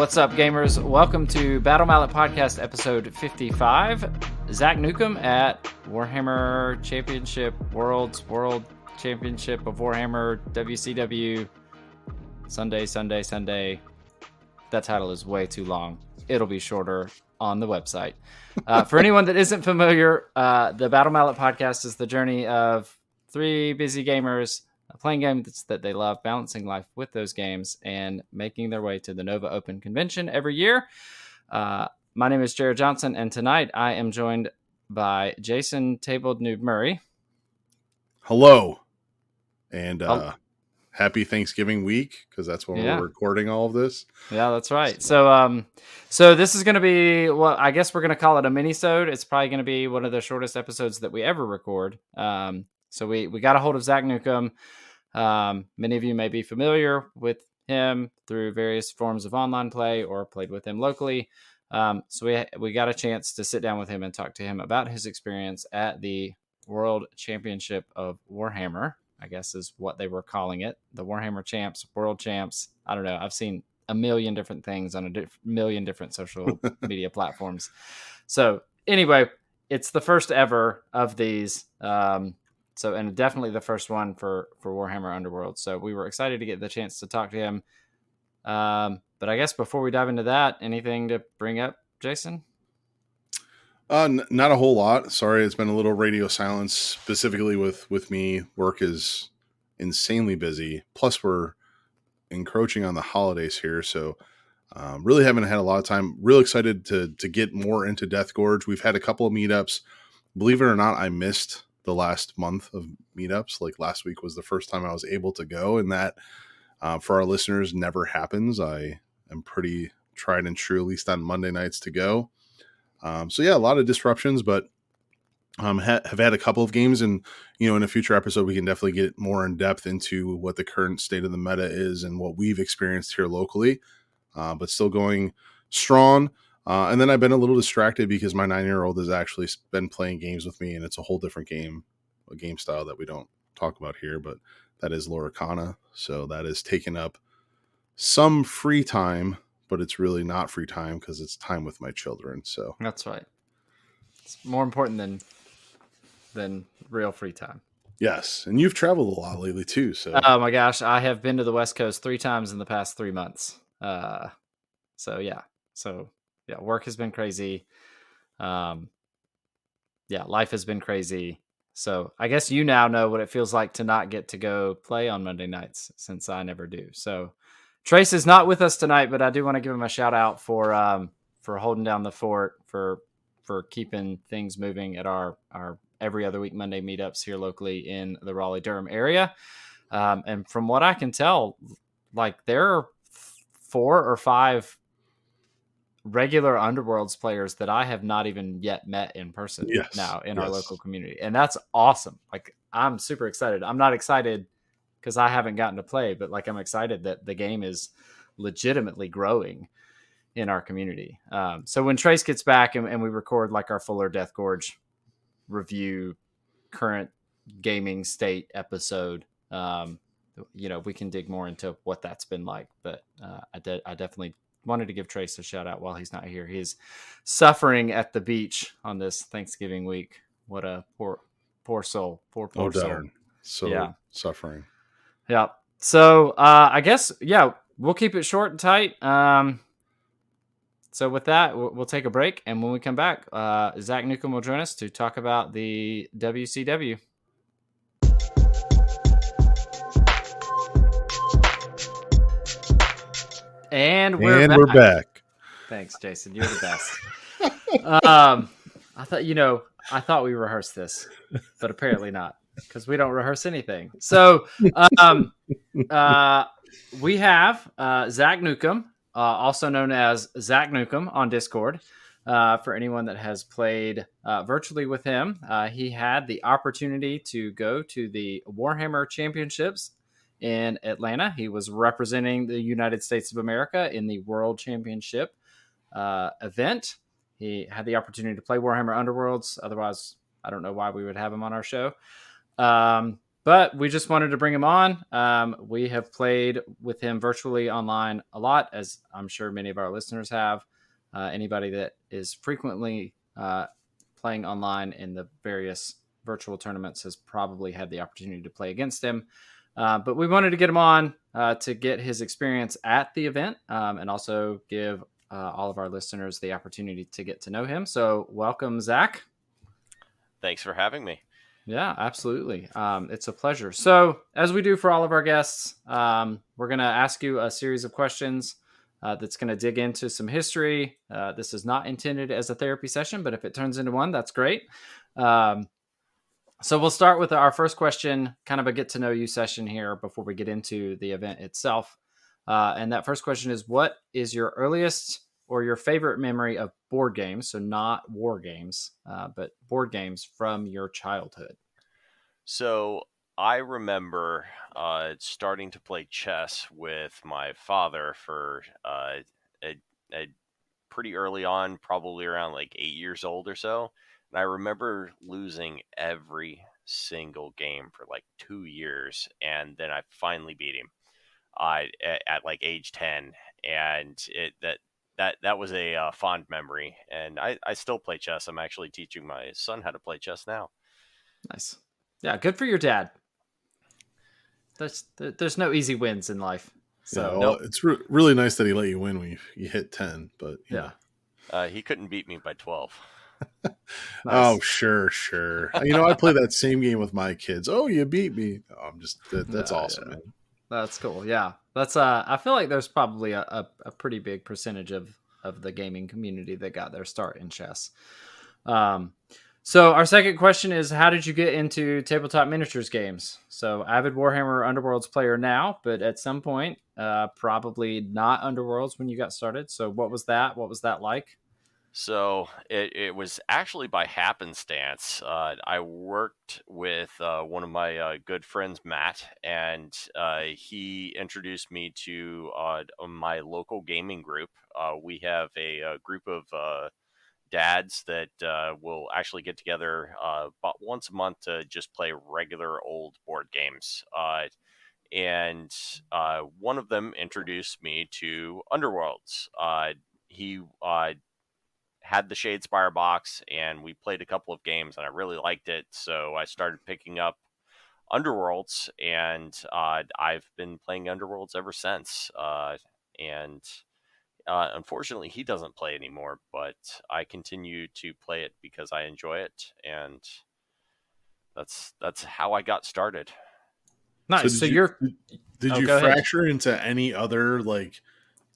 What's up, gamers? Welcome to Battle Mallet Podcast, episode 55. Zack Newcome at Warhammer Championship World Championship of Warhammer WCW Sunday. That title is way too long. It'll be shorter on the website. For anyone that isn't familiar, the Battle Mallet Podcast is the journey of three busy gamers playing games that they love, balancing life with those games, and making their way to the Nova Open Convention every year. My name is Jerod Johnson, and tonight I am joined by Jason Tabled Noob Murray. Hello, and happy Thanksgiving week, because that's when we're recording all of this. Yeah, that's right. So this is going to be, well, I guess we're going to call it a mini-sode. It's probably going to be one of the shortest episodes that we ever record. So we got a hold of Zack Newcome. Many of you may be familiar with him through various forms of online play or played with him locally. So we got a chance to sit down with him and talk to him about his experience at the World Championship of Warhammer, I guess is what they were calling it. The Warhammer Champs, World Champs. I don't know. I've seen a million different things on a million different social media platforms. So anyway, it's the first ever of these. And definitely the first one for Warhammer Underworld. So we were excited to get the chance to talk to him. But I guess before we dive into that, anything to bring up, Jason? Not a whole lot. Sorry, it's been a little radio silence, specifically with me. Work is insanely busy. Plus, we're encroaching on the holidays here. So really haven't had a lot of time. Real excited to get more into Death Gorge. We've had a couple of meetups. Believe it or not, I missed the last month of meetups. Like last week was the first time I was able to go, and that for our listeners never happens. I am pretty tried and true, at least on Monday nights, to go. So yeah, a lot of disruptions, but have had a couple of games, and in a future episode we can definitely get more in depth into what the current state of the meta is and what we've experienced here locally, but still going strong. And then I've been a little distracted because my 9-year-old has actually been playing games with me, and it's a whole different game, a game style that we don't talk about here, but that is Loricana. So that has taken up some free time, but it's really not free time because it's time with my children. So that's right. It's more important than real free time. Yes. And you've traveled a lot lately too. So oh my gosh, I have been to the West Coast 3 times in the past 3 months. Yeah, work has been crazy. Life has been crazy. So I guess you now know what it feels like to not get to go play on Monday nights, since I never do. So Trace is not with us tonight, but I do want to give him a shout out for holding down the fort, for keeping things moving at our every other week Monday meetups here locally in the Raleigh-Durham area. And from what I can tell, like there are 4 or 5 regular Underworlds players that I have not even yet met in person now in our local community. And that's awesome. Like, I'm super excited. I'm not excited because I haven't gotten to play, but like, I'm excited that the game is legitimately growing in our community. So when Trace gets back and we record like our fuller Death Gorge review, current gaming state episode, we can dig more into what that's been like. But I definitely wanted to give Trace a shout out while he's not here. He's suffering at the beach on this Thanksgiving week. What a poor soul. Poor soul. So suffering. Yeah. So I guess, we'll keep it short and tight. So with that, we'll take a break. And when we come back, Zack Newcome will join us to talk about the WCW. And we're back. Thanks, Jason. You're the best. I thought we rehearsed this, but apparently not, because we don't rehearse anything. So we have Zack Newcome, also known as Zack Newcome on Discord. For anyone that has played virtually with him, he had the opportunity to go to the Warhammer Championships in Atlanta. He was representing the United States of America in the World Championship event. He had the opportunity to play Warhammer Underworlds. Otherwise, I don't know why we would have him on our show. But we just wanted to bring him on. We have played with him virtually online a lot, as I'm sure many of our listeners have. Anybody that is frequently playing online in the various virtual tournaments has probably had the opportunity to play against him. But we wanted to get him on to get his experience at the event and also give all of our listeners the opportunity to get to know him. So, welcome, Zack. Thanks for having me. Yeah, absolutely. It's a pleasure. So, as we do for all of our guests, we're going to ask you a series of questions that's going to dig into some history. This is not intended as a therapy session, but if it turns into one, that's great. So, we'll start with our first question, kind of a get to know you session here before we get into the event itself. And that first question is, what is your earliest or your favorite memory of board games? So not war games, but board games from your childhood. So I remember starting to play chess with my father for a pretty early on, probably around like 8 years old or so. And I remember losing every single game for like 2 years, and then I finally beat him at like age 10, and that was a fond memory. And I still play chess. I'm actually teaching my son how to play chess now. Nice. Yeah, good for your dad. There's no easy wins in life. Yeah, So well, it's really nice that he let you win when you hit 10, but yeah, he couldn't beat me by 12. Oh, nice. sure. I play that same game with my kids. Oh, you beat me. Oh, that's Yeah, awesome, yeah. man. That's cool. Yeah, that's I feel like there's probably a pretty big percentage of the gaming community that got their start in chess. Um, so our second question is, how did you get into tabletop miniatures games? So avid Warhammer Underworlds player now, but at some point, probably not Underworlds when you got started. So what was that? What was that like? So it was actually by happenstance. I worked with one of my good friends, Matt, and he introduced me to my local gaming group. We have a group of dads that will actually get together about once a month to just play regular old board games. And one of them introduced me to Underworlds. He had the Shadespire box, and we played a couple of games, and I really liked it. So I started picking up Underworlds, and I've been playing Underworlds ever since. And unfortunately, he doesn't play anymore, but I continue to play it because I enjoy it, and that's how I got started. So Nice. So you're did oh, you go ahead. fracture into any other like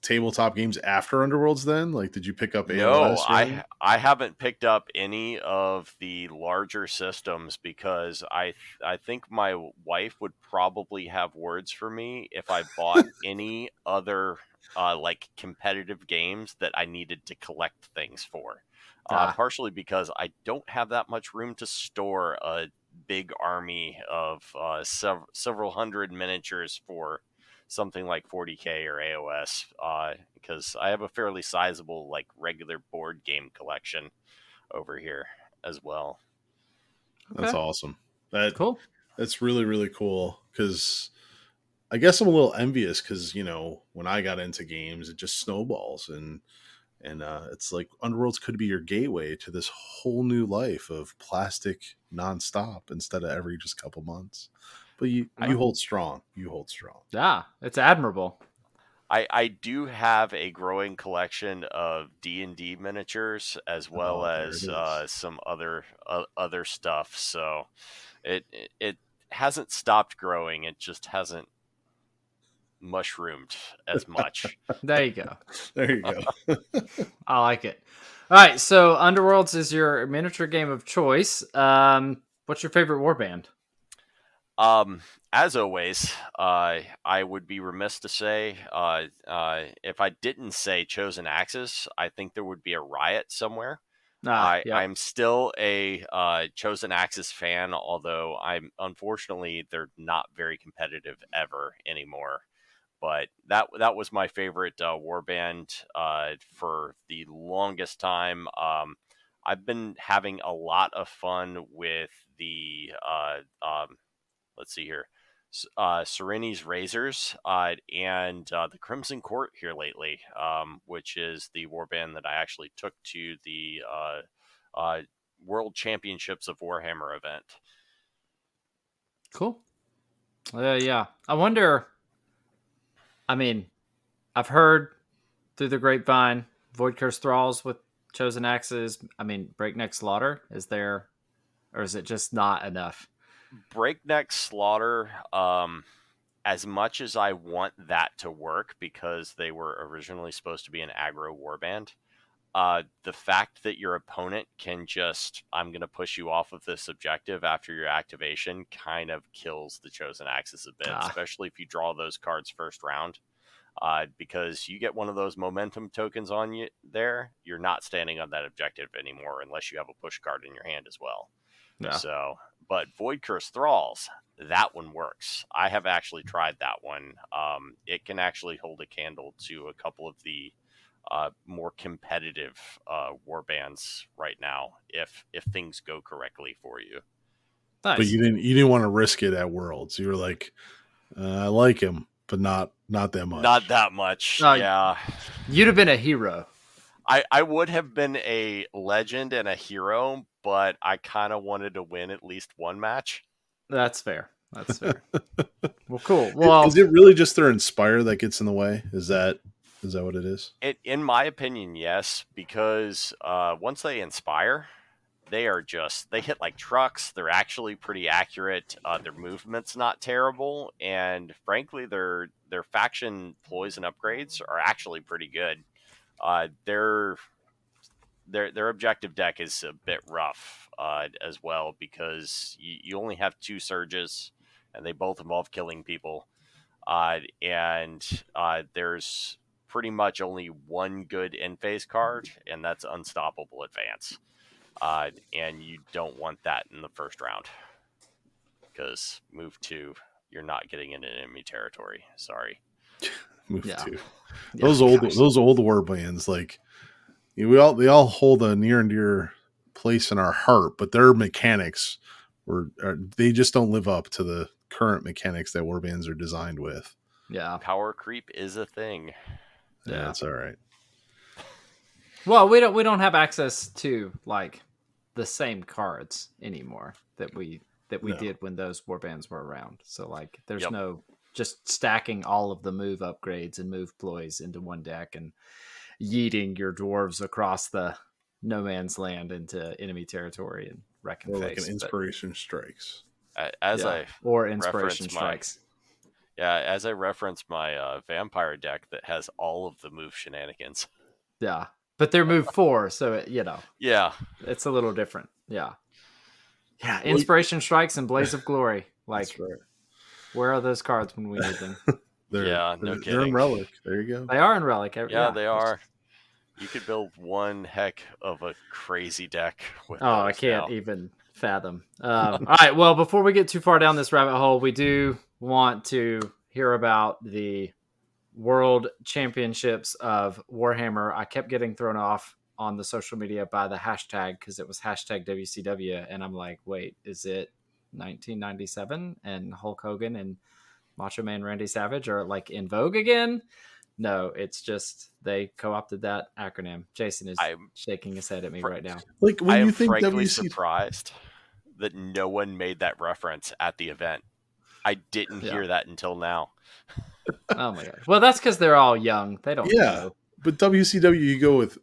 tabletop games after Underworlds then? Like did you pick up No, AOS or anything? I haven't picked up any of the larger systems because I think my wife would probably have words for me if I bought any other like competitive games that I needed to collect things for. Ah, Partially because I don't have that much room to store a big army of several hundred miniatures for something like 40K or AOS, because I have a fairly sizable like regular board game collection over here as well. That's okay. awesome. Cool. That's really cool because I guess I'm a little envious because when I got into games, it just snowballs and it's like Underworlds could be your gateway to this whole new life of plastic nonstop instead of every just couple months. But you I, hold strong. You hold strong. yeah, it's admirable. I do have a growing collection of D&D miniatures as well Oh, there it as is. some other stuff. So it hasn't stopped growing. It just hasn't mushroomed as much. There you go. There you go. I like it. All right, so Underworlds is your miniature game of choice. What's your favorite warband? Um, as always, I would be remiss to say if I didn't say Chosen Axes, I think there would be a riot somewhere. Ah, yep. I'm still a Chosen Axis fan, although I'm unfortunately they're not very competitive ever anymore. But that was my favorite warband for the longest time. I've been having a lot of fun with the let's see here, Sereni's Razors, and the Crimson Court here lately, which is the warband that I actually took to the World Championships of Warhammer event. Cool. Yeah. I wonder. I mean, I've heard through the grapevine, Void Curse Thralls with Chosen Axes. I mean, Breakneck Slaughter. Is there, or is it just not enough? Breakneck Slaughter, as much as I want that to work because they were originally supposed to be an aggro warband, the fact that your opponent can just, I'm going to push you off of this objective after your activation kind of kills the Chosen Axis a bit, especially if you draw those cards first round. Because you get one of those momentum tokens on you there, you're not standing on that objective anymore unless you have a push card in your hand as well. Yeah. So, but Void Curse Thralls, that one works. I have actually tried that one. It can actually hold a candle to a couple of the more competitive warbands right now if things go correctly for you. Nice. But you didn't want to risk it at Worlds. You were like, I like him, but not that much. Not that much. Yeah. You'd have been a hero. I would have been a legend and a hero, but I kind of wanted to win at least one match. That's fair. Well, cool. Well, is it really just their Inspire that gets in the way? Is that what it is? In my opinion, yes, because once they Inspire, they hit like trucks. They're actually pretty accurate. Their movement's not terrible, and frankly, their faction ploys and upgrades are actually pretty good. Their objective deck is a bit rough as well because you only have 2 surges, and they both involve killing people. And there's pretty much only one good in-phase card, and that's Unstoppable Advance. And you don't want that in the first round because move 2, you're not getting into enemy territory. Sorry. Move 2. Those old warbands, like they all hold a near and dear place in our heart, but their mechanics they just don't live up to the current mechanics that warbands are designed with. Yeah, power creep is a thing. Yeah, that's all right. Well, we don't have access to like the same cards anymore that we did when those warbands were around. So like, there's no just stacking all of the move upgrades and move ploys into one deck and yeeting your dwarves across the no man's land into enemy territory and wrecking face. Like an Inspiration Strikes. Or Inspiration Strikes. As I reference my vampire deck that has all of the move shenanigans. Yeah, but they're move 4, so Yeah, it's a little different. Yeah. Inspiration Strikes and Blaze of Glory. Like, where are those cards when we need them? No kidding. They're in Relic. There you go. They are in Relic. Yeah, they are. You could build one heck of a crazy deck with those I can't even fathom. All right, well, before we get too far down this rabbit hole, we do want to hear about the World Championships of Warhammer. I kept getting thrown off on the social media by the hashtag because it was hashtag WCW, and I'm like, wait, is it 1997 and Hulk Hogan and Macho Man Randy Savage are like in vogue again? No, it's just they co-opted that acronym. Jason is shaking his head at me right now. Like, when you think frankly surprised that no one made that reference at the event. I didn't hear that until now. Oh my god! Well, that's because they're all young. They don't know. But WCW, you go with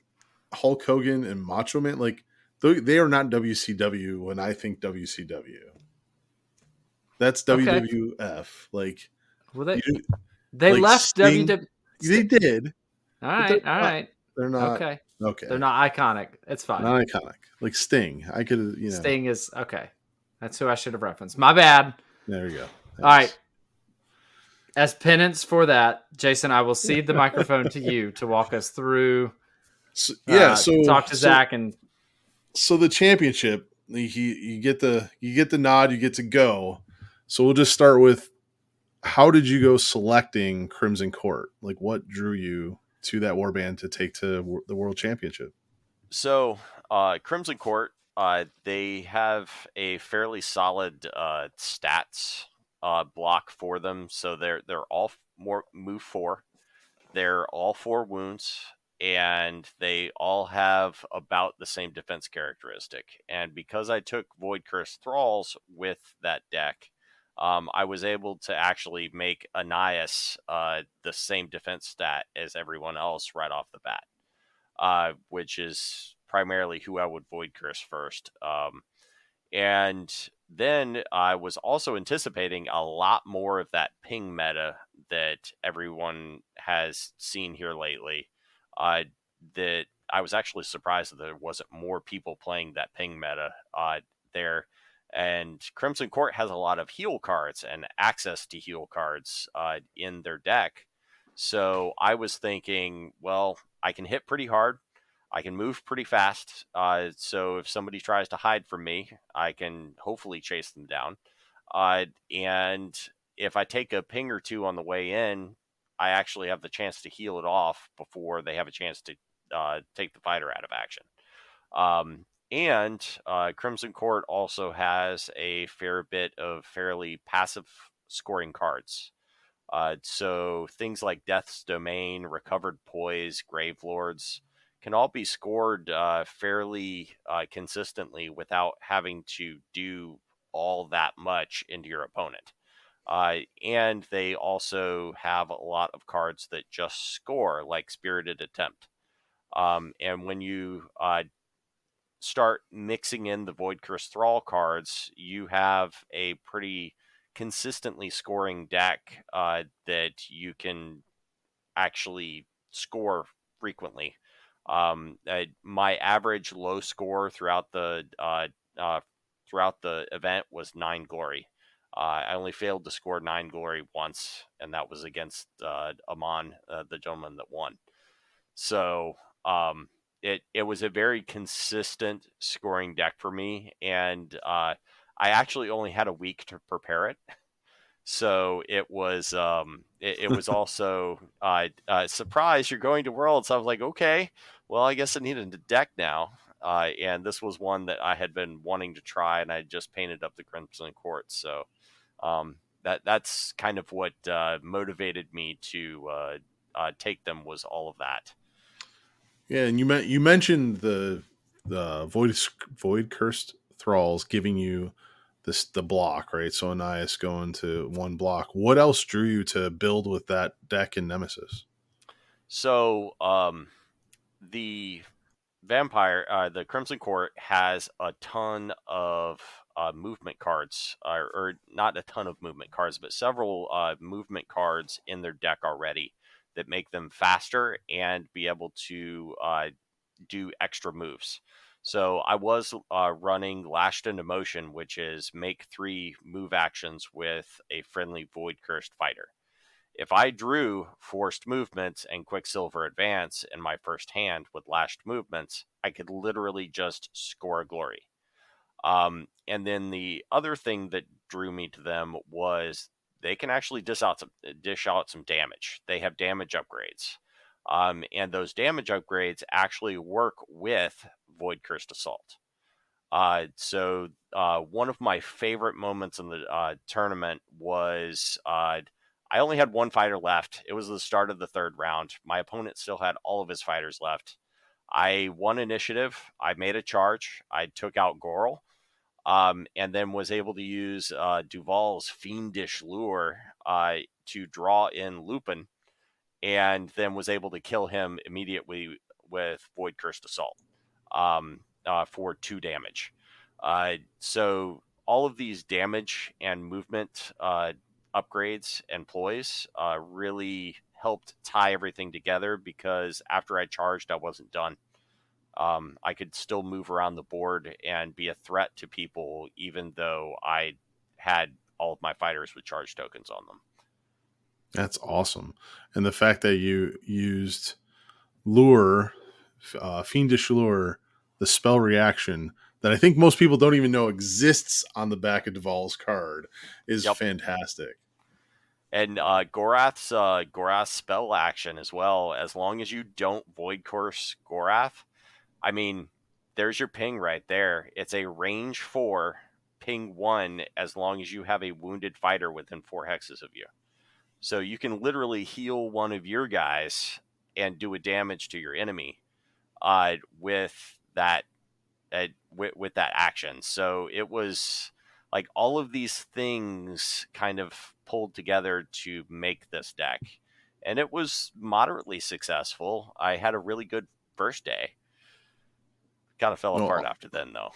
Hulk Hogan and Macho Man. Like, they are not WCW when I think WCW. That's WWF. Like, well, they left Sting, WW. They did. All right. They're not. Okay. Okay. They're not iconic. It's fine. Not iconic. Like Sting. I could, Sting is okay. That's who I should have referenced. My bad. There you go. All right. As penance for that, Jason, I will cede the microphone to you to walk us through. So talk to Zach and. So the championship, you get the nod, you get to go. So we'll just start with, how did you go selecting Crimson Court? Like, what drew you to that warband to take to the World Championship? So Crimson Court, they have a fairly solid stats block for them, so they're all more move 4. They're all 4 wounds, and they all have about the same defense characteristic. And because I took Void Curse Thralls with that deck, I was able to actually make Anais the same defense stat as everyone else right off the bat, which is primarily who I would Void Curse first. And then I was also anticipating a lot more of that ping meta that everyone has seen here lately. That I was actually surprised that there wasn't more people playing that ping meta there. And Crimson Court has a lot of heal cards and access to heal cards in their deck. So I was thinking, well, I can hit pretty hard. I can move pretty fast, so if somebody tries to hide from me, I can hopefully chase them down. And if I take a ping or two on the way in, I actually have the chance to heal it off before they have a chance to take the fighter out of action. And Crimson Court also has a fair bit of fairly passive scoring cards. So things like Death's Domain, Recovered Poise, Grave Lords can all be scored fairly consistently without having to do all that much into your opponent. And they also have a lot of cards that just score, like Spirited Attempt. And when you start mixing in the Void Curse Thrall cards, you have a pretty consistently scoring deck that you can actually score frequently. My average low score throughout the event was 9 glory. I only failed to score 9 glory once, and that was against Aman, the gentleman that won. So it was a very consistent scoring deck for me, and I actually only had a week to prepare it. So it was it was also surprise, you're going to Worlds. I was like, okay, well, I guess I needed a deck now. And this was one that I had been wanting to try, and I just painted up the Crimson Court. So that's kind of what motivated me to take them, was all of that. Yeah, and you mentioned the void cursed thralls giving you the block, right? So Anais going to 1 block. What else drew you to build with that deck in Nemesis? So the the Crimson Court has a ton of movement cards, or not a ton of movement cards, but several movement cards in their deck already that make them faster and be able to do extra moves. So I was running Lashed into Motion, which is make 3 move actions with a friendly Void Cursed fighter. If I drew Forced Movements and Quicksilver Advance in my first hand with Lashed Movements, I could literally just score a glory. And then the other thing that drew me to them was they can actually dish out some damage. They have damage upgrades. And those damage upgrades actually work with Void Cursed Assault. So one of my favorite moments in the tournament was I only had 1 fighter left. It was the start of the 3rd round. My opponent still had all of his fighters left. I won initiative. I made a charge. I took out Goral, and then was able to use Duval's Fiendish Lure to draw in Lupin, and then was able to kill him immediately with Void Cursed Assault for 2 damage. So all of these damage and movement upgrades and ploys really helped tie everything together, because after I charged, I wasn't done. I could still move around the board and be a threat to people, even though I had all of my fighters with charge tokens on them. That's awesome. And the fact that you used Lure, Fiendish Lure, the spell reaction that I think most people don't even know exists on the back of Duval's card, is fantastic. And Gorath's spell action as well, as long as you don't Void Curse Gorath, I mean, there's your ping right there. It's a range 4 ping 1 as long as you have a wounded fighter within 4 hexes of you. So you can literally heal one of your guys and do a damage to your enemy with that with that action. So it was like all of these things kind of pulled together to make this deck, and it was moderately successful. I had a really good first day. Kind of fell apart after then, though.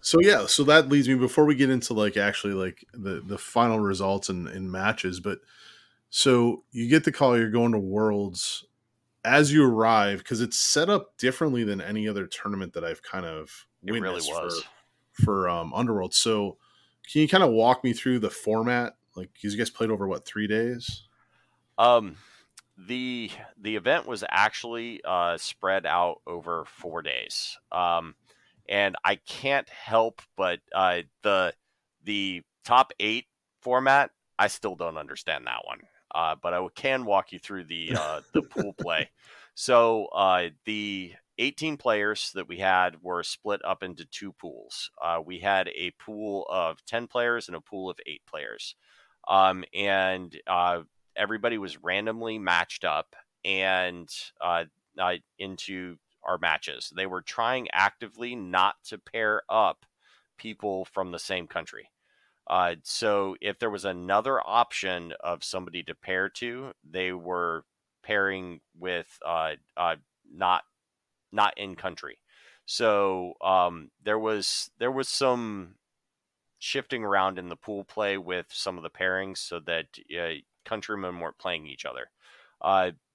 So yeah, so that leads me, before we get into like actually like the final results and matches, but so you get the call, you're going to Worlds. As you arrive, because it's set up differently than any other tournament that I've kind of witnessed It really was. for Underworld. So can you kind of walk me through the format? Like, you guys played over what, 3 days? The event was actually spread out over 4 days. And I can't help but the top 8 format, I still don't understand that one. But I can walk you through the pool play. So the 18 players that we had were split up into 2 pools. We had a pool of 10 players and a pool of 8 players. And everybody was randomly matched up and into our matches. They were trying actively not to pair up people from the same country. So if there was another option of somebody to pair to, they were pairing with not in country. So there was some shifting around in the pool play with some of the pairings so that countrymen weren't playing each other.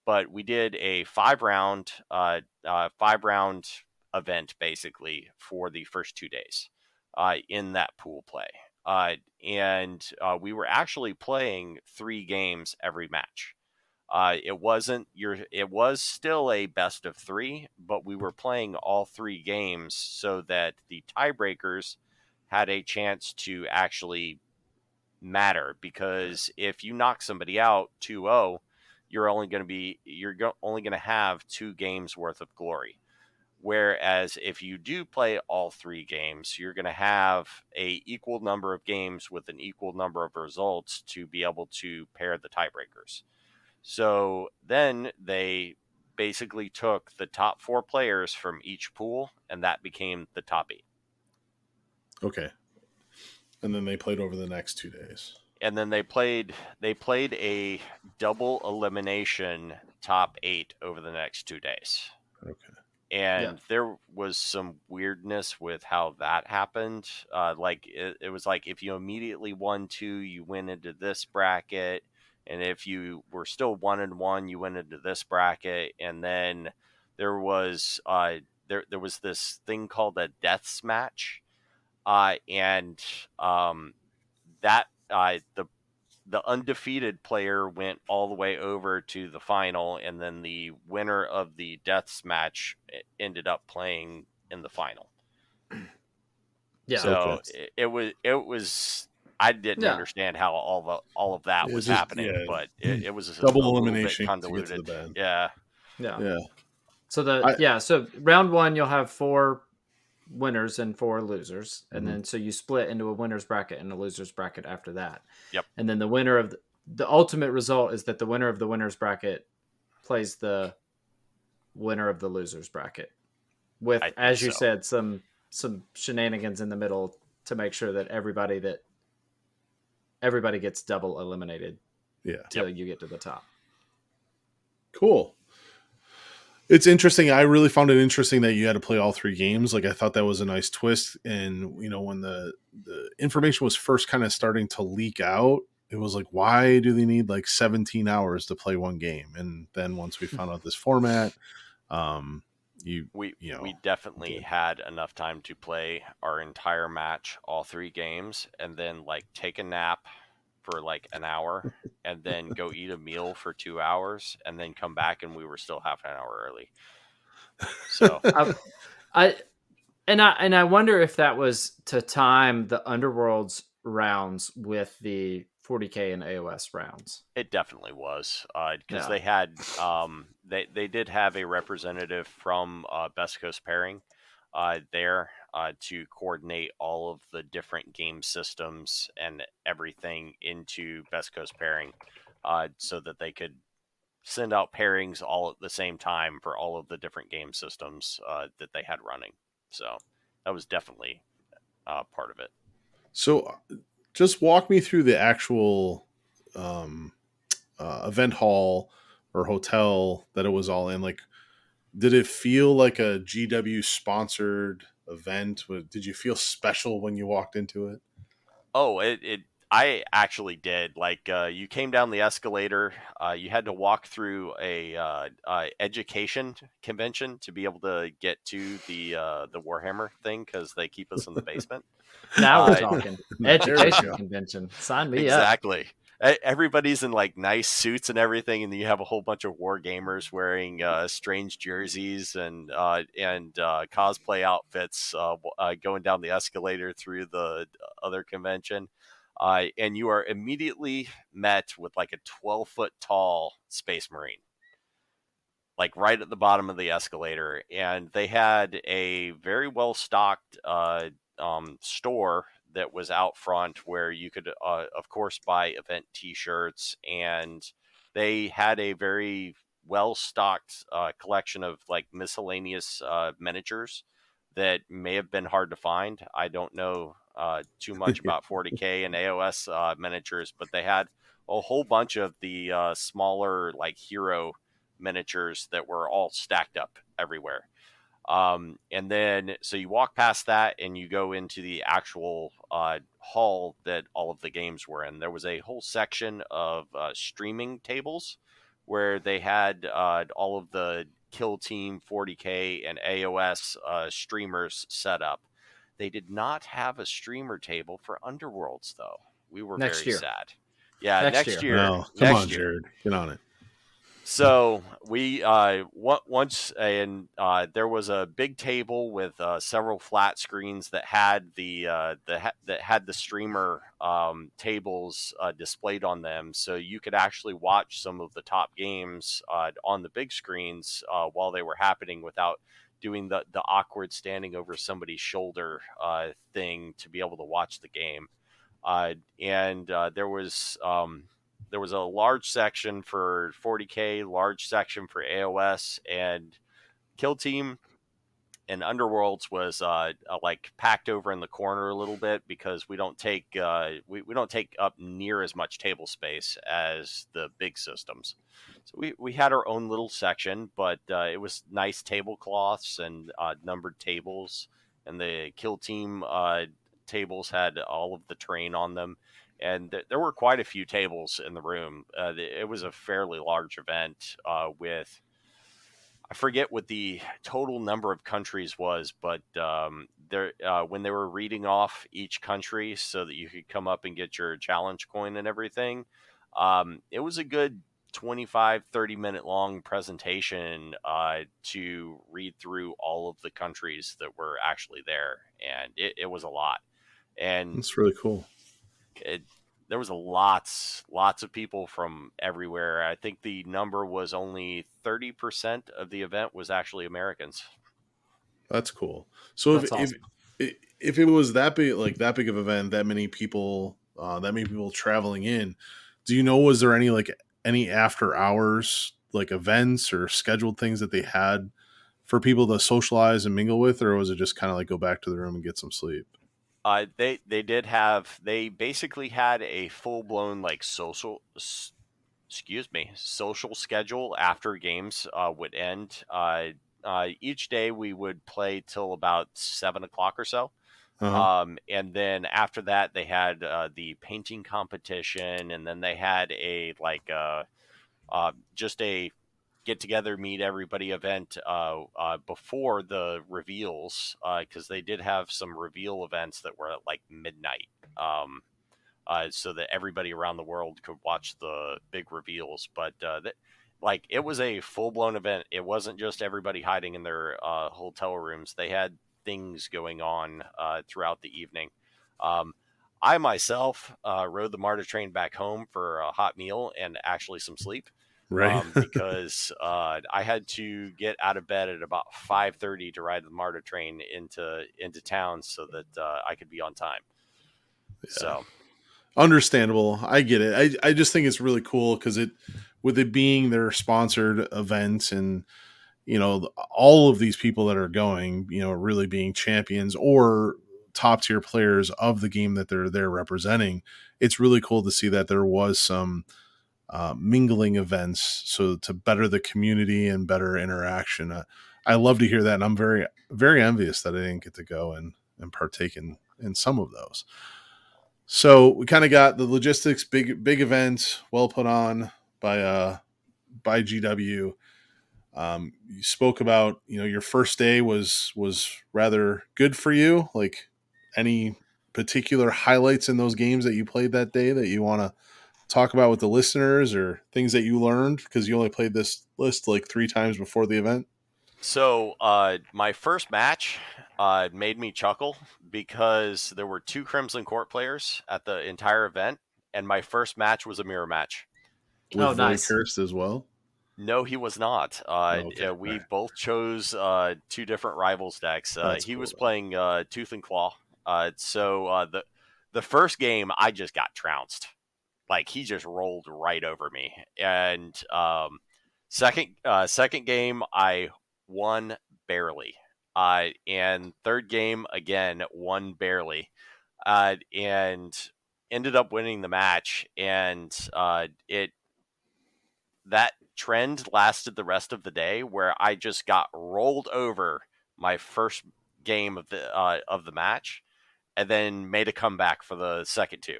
But we did a 5-round event basically for the first 2 days in that pool play. And we were actually playing 3 games every match. It was still a best of 3, but we were playing all 3 games so that the tiebreakers had a chance to actually matter, because if you knock somebody out 2-0, you're only going to have 2 games worth of glory. Whereas if you do play all 3 games, you're going to have a equal number of games with an equal number of results to be able to pair the tiebreakers. So then they basically took the top 4 players from each pool, and that became the top 8. Okay. And then they played over the next 2 days. And then they played a double elimination top 8 over the next 2 days. Okay. And there was some weirdness with how that happened. Like it was like if you immediately won 2, you went into this bracket, and if you were still 1-1, you went into this bracket. And then there was there was this thing called a deaths match, and that the undefeated player went all the way over to the final, and then the winner of the deaths match ended up playing in the final. Yeah. So it was I didn't understand how all of that was happening, but it was double a elimination little bit convoluted. to get to the bed. Yeah. So so round 1 you'll have 4 winners and 4 losers, and then so you split into a winners bracket and a losers bracket after that. Yep. And then the winner of the ultimate result is that the winner of the winners bracket plays the winner of the losers bracket with, as you said, some shenanigans in the middle to make sure that everybody gets double eliminated. Till you get to the top. Cool. It's interesting. I really found it interesting that you had to play all 3 games. Like, I thought that was a nice twist. And, when the information was first kind of starting to leak out, it was like, why do they need like 17 hours to play one game? And then once we found out this format, we definitely had enough time to play our entire match, all 3 games, and then like take a nap for like an hour, and then go eat a meal for 2 hours, and then come back, and we were still half an hour early. So I wonder if that was to time the Underworld's rounds with the 40K and AOS rounds. It definitely was, because they had they did have a representative from Best Coast Pairing, there to coordinate all of the different game systems and everything into Best Coast Pairing, so that they could send out pairings all at the same time for all of the different game systems that they had running. So that was definitely part of it. So just walk me through the actual um, event hall or hotel that it was all in. Like, did it feel like a GW sponsored event? Did you feel special when you walked into it? Oh, I actually did. Like, you came down the escalator. You had to walk through a education convention to be able to get to the Warhammer thing because they keep us in the basement. Now we're Uh, talking. There we Education go. convention. Sign me up. exactly. Everybody's in like nice suits and everything, and then you have a whole bunch of war gamers wearing strange jerseys and cosplay outfits, going down the escalator through the other convention, and you are immediately met with like a 12-foot tall space marine, like right at the bottom of the escalator, and they had a very well stocked store that was out front where you could, of course, buy event T-shirts, and they had a very well stocked collection of like miscellaneous miniatures that may have been hard to find. I don't know too much about 40K and AOS miniatures, but they had a whole bunch of the smaller like hero miniatures that were all stacked up everywhere. And then, so you walk past that and you go into the actual hall that all of the games were in. There was a whole section of streaming tables where they had all of the Kill Team, 40K, and AOS streamers set up. They did not have a streamer table for Underworlds, though. We were Next very year. sad. Yeah, Next next year. year. No, come on, Next year. Jerod, get on it. So we once, and there was a big table with several flat screens that had that had the streamer tables displayed on them, so you could actually watch some of the top games on the big screens while they were happening without doing the awkward standing over somebody's shoulder thing to be able to watch the game. And there was a large section for 40K, large section for AOS, and Kill Team and Underworlds was like packed over in the corner a little bit because we don't take we don't take up near as much table space as the big systems. So we had our own little section, but it was nice tablecloths and numbered tables, and the Kill Team tables had all of the terrain on them. And there were quite a few tables in the room. It was a fairly large event with, I forget what the total number of countries was, but there when they were reading off each country so that you could come up and get your challenge coin and everything, it was a good 25-30 minute long presentation to read through all of the countries that were actually there, and it was a lot. And That's really cool. there was lots of people from everywhere. I think the number was only 30% of the event was actually Americans. That's cool. So That's awesome. if it was that big, like that big of an event, that many people traveling in, do you know, was there any after hours like events or scheduled things that they had for people to socialize and mingle with, or was it just kind of like go back to the room and get some sleep? They basically had a full blown like social schedule after games would end. Each day we would play till about 7 o'clock or so. Uh-huh. And then after that, they had the painting competition, and then they had just a get together, meet everybody event before the reveals, because they did have some reveal events that were at like midnight, so that everybody around the world could watch the big reveals. But like it was a full blown event. It wasn't just everybody hiding in their hotel rooms. They had things going on throughout the evening. I myself rode the MARTA train back home for a hot meal and actually some sleep. Right. because I had to get out of bed at about 5:30 to ride the MARTA train into town so that I could be on time. Yeah. So Understandable. I get it. I just think it's really cool because with it being their sponsored event, and all of these people that are going, really being champions or top tier players of the game that they're there representing. It's really cool to see that there was some mingling events, so to better the community and better interaction. I love to hear that, and I'm very, very envious that I didn't get to go and partake in some of those. So we kind of got the logistics, big event, well put on by GW. You spoke about your first day was rather good for you. Like, any particular highlights in those games that you played that day that you want to talk about with the listeners, or things that you learned because you only played this list like 3 times before the event? So my first match made me chuckle because there were 2 Crimson Court players at the entire event, and my first match was a mirror match. With Oh, Void nice. Cursed as well. No, he was not. Okay, all We right. both chose 2 different rivals decks. That's He cool was though. playing Tooth and Claw. The first game, I just got trounced. Like, he just rolled right over me. And second game, I won barely. And third game, again, won barely. And ended up winning the match. And it that trend lasted the rest of the day, where I just got rolled over my first game of the match, and then made a comeback for the second 2.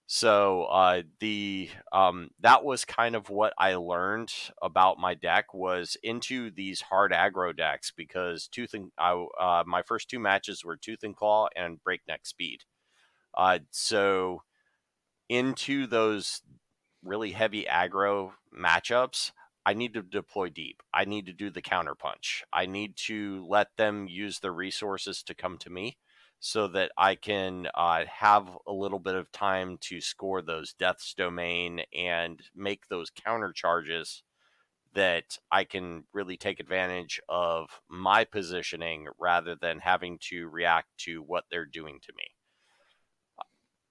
So the that was kind of what I learned about my deck, was into these hard aggro decks, because my first 2 matches were Tooth and Claw and Breakneck Speed. So into those really heavy aggro matchups, I need to deploy deep. I need to do the counterpunch. I need to let them use their resources to come to me, so that I can have a little bit of time to score those Death's Domain and make those counter charges, that I can really take advantage of my positioning rather than having to react to what they're doing to me.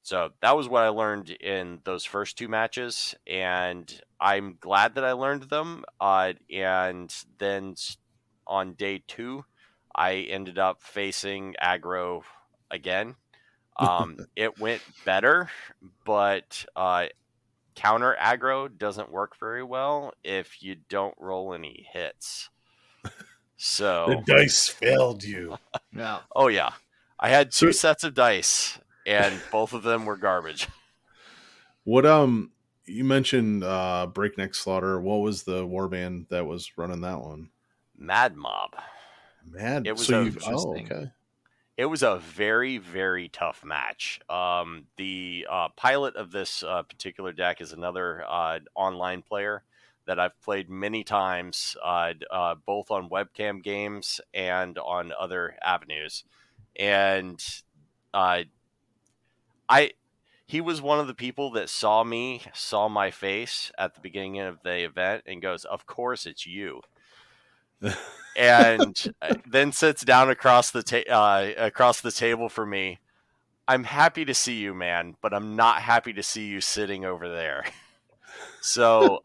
So that was what I learned in those first 2 matches, and I'm glad that I learned them. And then on day 2, I ended up facing aggro again. It went better, but counter aggro doesn't work very well if you don't roll any hits. The So, dice failed you. Yeah. oh yeah, I had So 2 sets of dice, and both of them were garbage. what you mentioned Breakneck Slaughter. What was the warband that was running that one? Mad Mob. Mad. It So was a you Interesting. okay. it was a very, very tough match. The pilot of this particular deck is another online player that I've played many times, both on webcam games and on other avenues. And uh, I he was one of the people that saw my face at the beginning of the event, and goes, "Of course, it's you." And then sits down across the table for me. I'm happy to see you, man, but I'm not happy to see you sitting over there. So,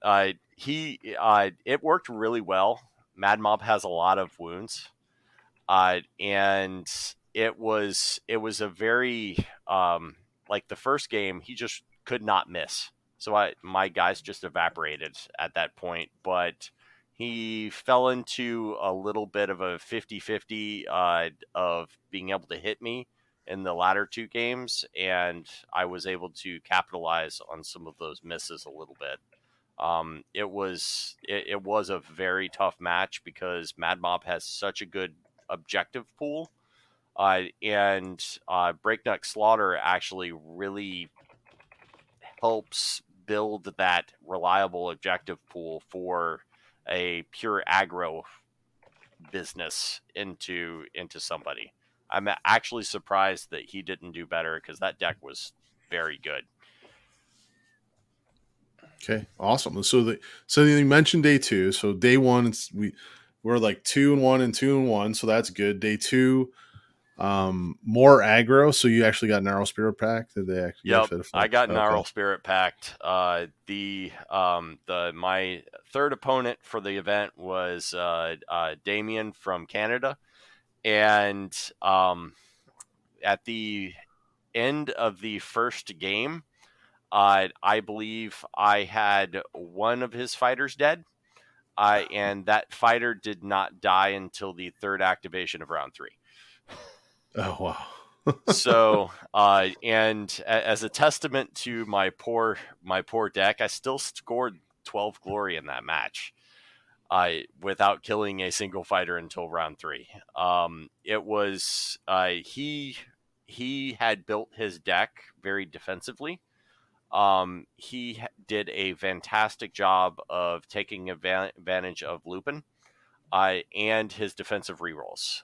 it worked really well. Mad Mob has a lot of wounds, and it was a very like the first game, he just could not miss. So my guys just evaporated at that point, but he fell into a little bit of a 50-50 of being able to hit me in the latter 2 games, and I was able to capitalize on some of those misses a little bit. It was a very tough match because Mad Mob has such a good objective pool, and Breakneck Slaughter actually really helps build that reliable objective pool for a pure aggro business into somebody. I'm actually surprised that he didn't do better, because that deck was very good. Okay, awesome. So you mentioned day two. So day one, we're like 2-1 and 2-1, so that's good. Day two, more aggro. So you actually got Gnarl Spirit Pack. Did they actually Yep, fit a I fun? got Okay. Gnarl Spirit packed. The my third opponent for the event was Damien from Canada, and at the end of the first game, I believe I had one of his fighters dead. And that fighter did not die until the third activation of round three. Oh wow. So, and as a testament to my poor deck, I still scored 12 glory in that match. Without killing a single fighter until round three. It was he had built his deck very defensively. He did a fantastic job of taking advantage of Lupin and his defensive rerolls.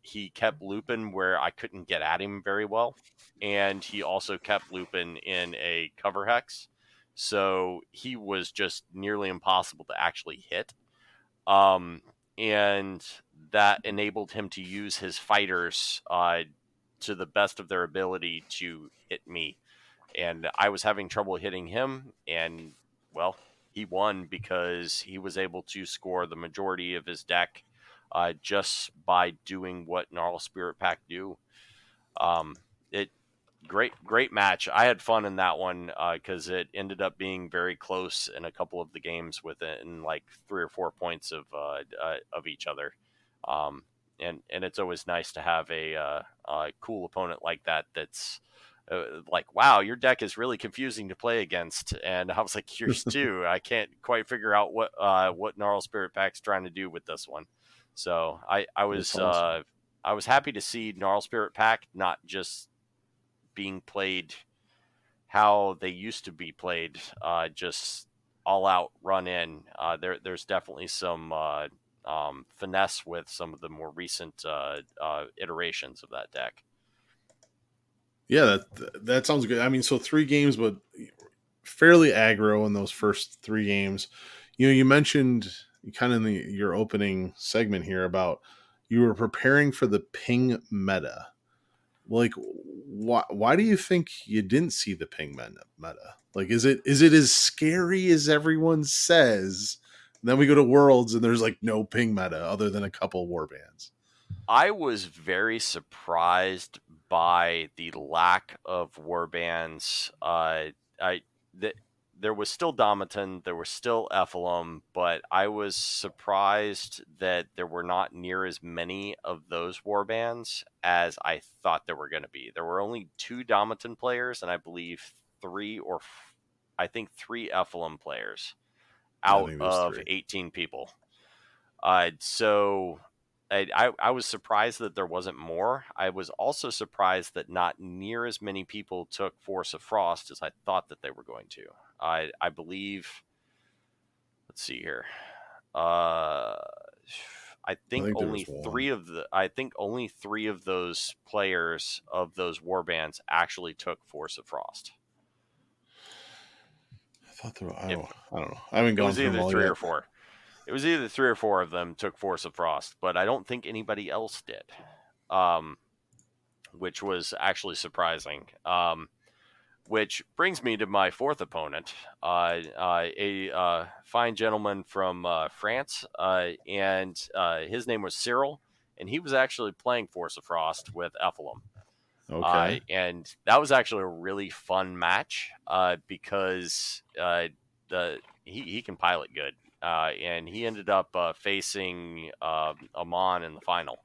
He kept Lupin where I couldn't get at him very well, and he also kept Lupin in a cover hex, so he was just nearly impossible to actually hit. Um, and that enabled him to use his fighters to the best of their ability to hit me, and I was having trouble hitting him, and well, he won because he was able to score the majority of his deck just by doing what Gnarl Spirit Pack do. It great match. I had fun in that one because it ended up being very close in a couple of the games within like 3 or 4 points of each other. Um, and it's always nice to have a cool opponent like that. That's like, wow, your deck is really confusing to play against. And I was like, yours too. I can't quite figure out what Gnarl Spirit Pack's trying to do with this one. So That's awesome. I was happy to see Gnarl Spirit Pack not just being played how they used to be played, just all out run in. There's definitely some finesse with some of the more recent iterations of that deck. Yeah, that sounds good. I mean, so 3 games, but fairly aggro in those first 3 games. You mentioned kind of in your opening segment here about you were preparing for the ping meta. Like, why do you think you didn't see the ping meta? Like, is it as scary as everyone says? And then we go to Worlds and there's like no ping meta other than a couple war bands. I was very surprised by the lack of warbands. I th- there was still Domiton, there was still Ephelum, but I was surprised that there were not near as many of those warbands as I thought there were going to be. There were only 2 Domiton players, and I believe I think 3 Ephelum players Yeah, I out think there's of 3. 18 people. So I was surprised that there wasn't more. I was also surprised that not near as many people took Force of Frost as I thought that they were going to. I believe. Let's see here. Uh, I think there was one. I think only 3 of those players of those warbands actually took Force of Frost. I thought there were, If I don't know. I haven't it gone was through them either all three yet. or four. It was either 3 or 4 of them took Force of Frost, but I don't think anybody else did. Um, which was actually surprising. Which brings me to my fourth opponent, a fine gentleman from France, and his name was Cyril, and he was actually playing Force of Frost with Ephelum. Okay. And that was actually a really fun match because he can pilot good, and he ended up facing Aman in the final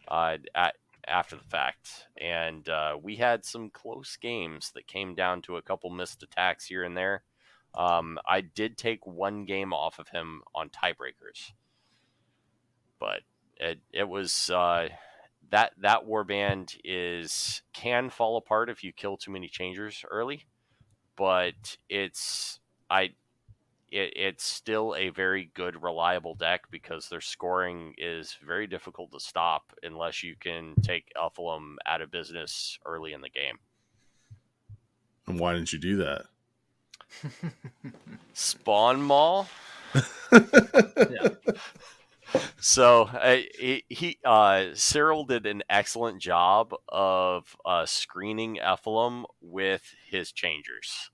at after the fact, and we had some close games that came down to a couple missed attacks here and there. I did take 1 game off of him on tiebreakers, but it was that warband can fall apart if you kill too many changers early, but I it's still a very good reliable deck because their scoring is very difficult to stop unless you can take Ephelum out of business early in the game. And why didn't you do that? Spawn Mall. Yeah. So Cyril did an excellent job of screening Ephelum with his changers.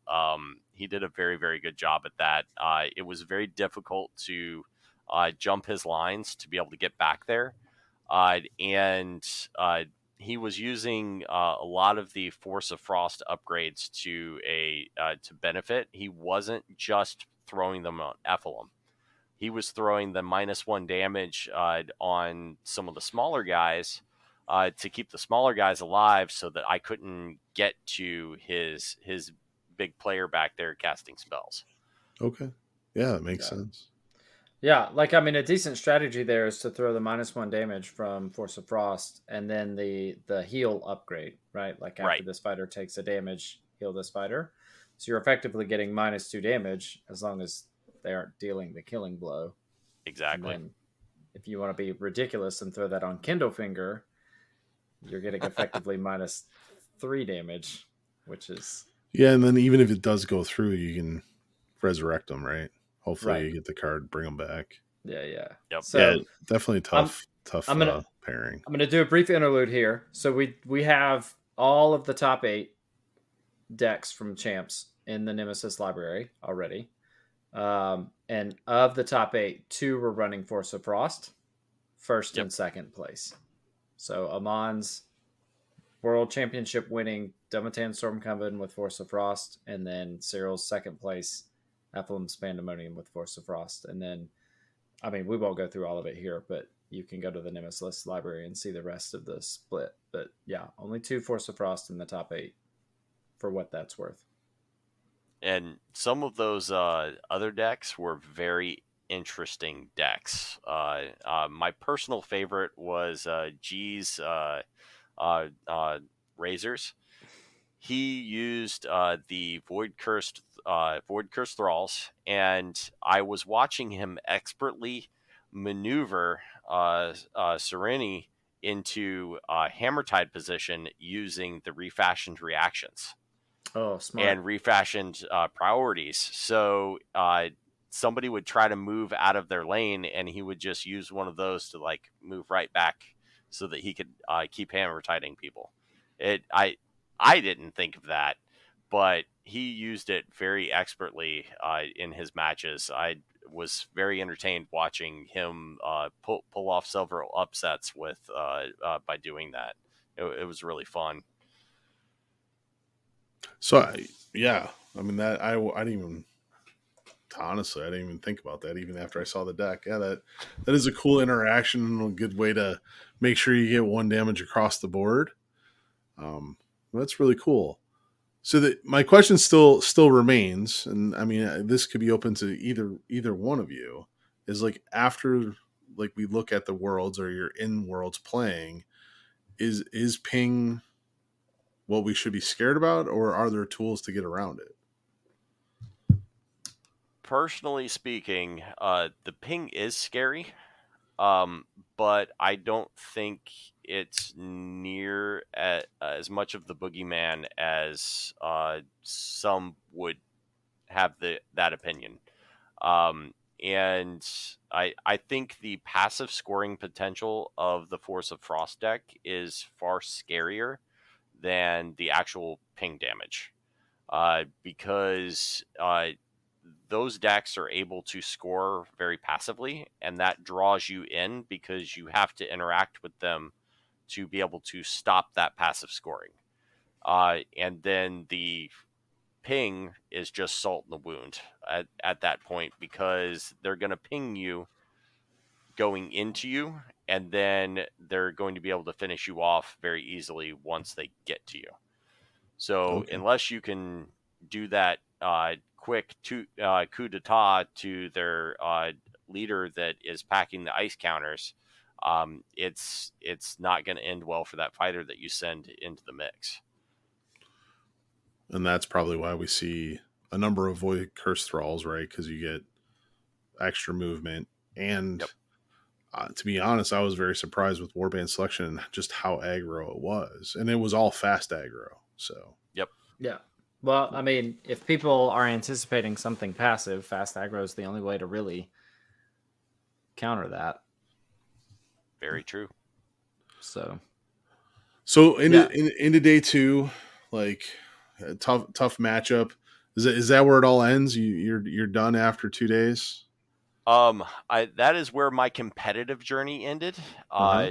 He did a very, very good job at that. It was very difficult to jump his lines to be able to get back there, and he was using a lot of the Force of Frost upgrades to benefit. He wasn't just throwing them on Ephelum. He was throwing the -1 damage on some of the smaller guys to keep the smaller guys alive, so that I couldn't get to his big player back there casting spells. Okay. Yeah, that makes sense. Yeah, like I mean, a decent strategy there is to throw the -1 damage from Force of Frost, and then the heal upgrade, right? Like after Right. this fighter takes a damage, heal this fighter. So you're effectively getting -2 damage as long as they aren't dealing the killing blow. And Exactly. then if you want to be ridiculous and throw that on Kindlefinger, you're getting effectively -3 damage, which is Yeah, and then even if it does go through, you can resurrect them, right? Hopefully right. you get the card, bring them back. Yeah. Yep. So Yeah, definitely I'm tough I'm gonna pairing. I'm gonna do a brief interlude here. So we have all of the top 8 decks from champs in the Nemesis library already. And of the top 8, 2 were running Force of Frost, first Yep. and second place. So Aman's World Championship winning Dumatan Stormcoven with Force of Frost, and then Cyril's second place Ephelum's Pandemonium with Force of Frost. And then, I mean, we won't go through all of it here, but you can go to the Nemesis library and see the rest of the split. But yeah, only 2 Force of Frost in the top 8 for what that's worth. And some of those other decks were very interesting decks. My personal favorite was G's Razors. He used the Void Cursed Thralls, and I was watching him expertly maneuver Sereni into Hammertide position using the refashioned reactions Oh, smart. and refashioned priorities. So somebody would try to move out of their lane, and he would just use one of those to like move right back, so that he could keep hammer tiding people. I didn't think of that, but he used it very expertly in his matches. I was very entertained watching him pull off several upsets with by doing that. It was really fun. So I mean that I didn't even honestly I didn't even think about that even after I saw the deck. Yeah, that is a cool interaction and a good way to make sure you get 1 damage across the board. That's really cool. So that my question still remains, and I mean this could be open to either one of you. Is like after like we look at the worlds or you're in worlds playing, is ping what we should be scared about, or are there tools to get around it? Personally speaking, the ping is scary, but I don't think it's near as much of the boogeyman as some would have that opinion. And I think the passive scoring potential of the Force of Frost deck is far scarier than the actual ping damage, because those decks are able to score very passively, and that draws you in because you have to interact with them to be able to stop that passive scoring. And then the ping is just salt in the wound at that point, because they're going to ping you going into you, and then they're going to be able to finish you off very easily once they get to you. So Okay. unless you can do that quick coup d'etat to their leader that is packing the ice counters, it's not going to end well for that fighter that you send into the mix. And that's probably why we see a number of Void Curse Thralls, right? Because you get extra movement. And Yep. To be honest, I was very surprised with Warband selection and just how aggro it was. And it was all fast aggro. So, Yep. Yeah. Well, I mean, if people are anticipating something passive, fast aggro is the only way to really counter that. Very true. So So yeah, into day two, like a tough matchup. Is that where it all ends? You're done after 2 days. I that is where my competitive journey ended. Uh huh.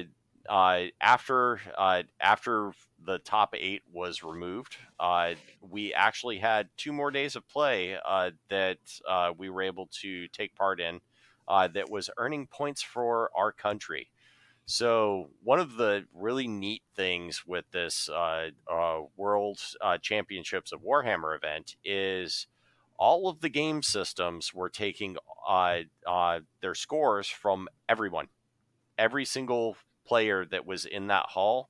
After the top eight was removed, we actually had 2 more days of play that we were able to take part in. That was earning points for our country. So one of the really neat things with this World Championships of Warhammer event is all of the game systems were taking their scores from everyone. Every single player that was in that hall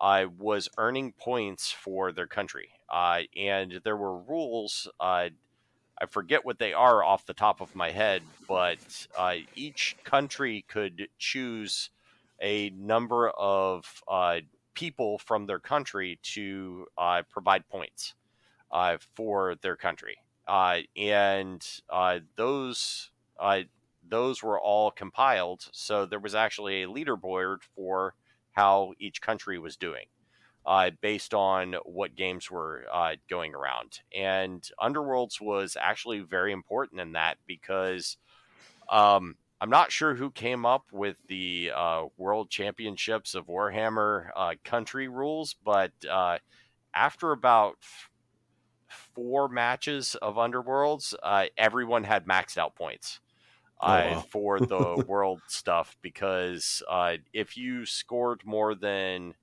was earning points for their country. And there were rules. I forget what they are off the top of my head, but each country could choose a number of people from their country to provide points for their country, and those were all compiled. So there was actually a leaderboard for how each country was doing based on what games were going around. And Underworlds was actually very important in that because I'm not sure who came up with the World Championships of Warhammer country rules, but after about 4 matches of Underworlds, everyone had maxed out points Oh wow. for the world stuff because if you scored more than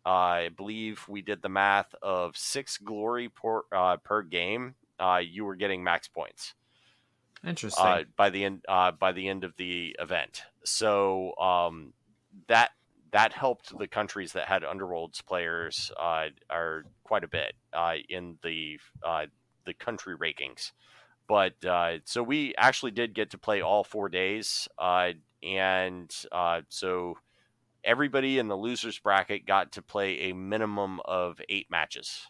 I believe we did the math of 6 glory per game. You were getting max points interesting. by the end of the event. So that that helped the countries that had Underworlds players are quite a bit in the country rankings. But so we actually did get to play all 4 days, and so everybody in the losers bracket got to play a minimum of 8 matches.